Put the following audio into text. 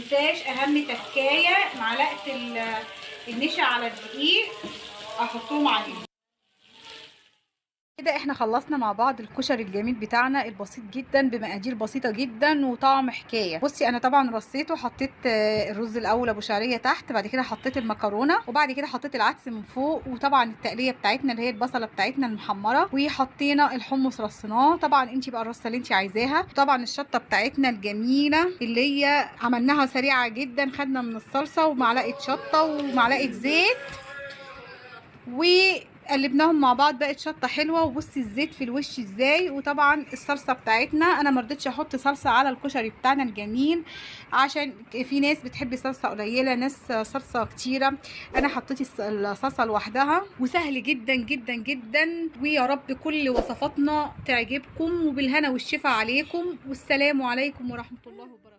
مننساش اهم تكايه معلقه النشا على الدقيق احطهم عليه. كده احنا خلصنا مع بعض الكشري الجميل بتاعنا البسيط جدا بمقادير بسيطه جدا وطعم حكايه. بصي انا طبعا رصيته، حطيت الرز الاول ابو شعريه تحت، بعد كده حطيت المكرونه، وبعد كده حطيت العدس من فوق، وطبعا التقليه بتاعتنا اللي هي البصله بتاعتنا المحمره، وحطينا الحمص رصيناه. طبعا انت بقى الرصه اللي انت عايزاها. طبعا الشطه بتاعتنا الجميله اللي هي عملناها سريعه جدا، خدنا من الصلصه ومعلقه شطه ومعلقه زيت وقلبناهم مع بعض، بقت شطه حلوه. وبصي الزيت في الوش ازاي. وطبعا الصلصه بتاعتنا انا ما رضيتش احط صلصه على الكشري بتاعنا الجميل، عشان في ناس بتحب صلصه قليله، ناس صلصه كتيره. انا حطيت الصلصه لوحدها. وسهل جدا جدا جدا. ويا رب كل وصفاتنا تعجبكم، وبالهنا والشفا عليكم، والسلام عليكم ورحمه الله وبركاته.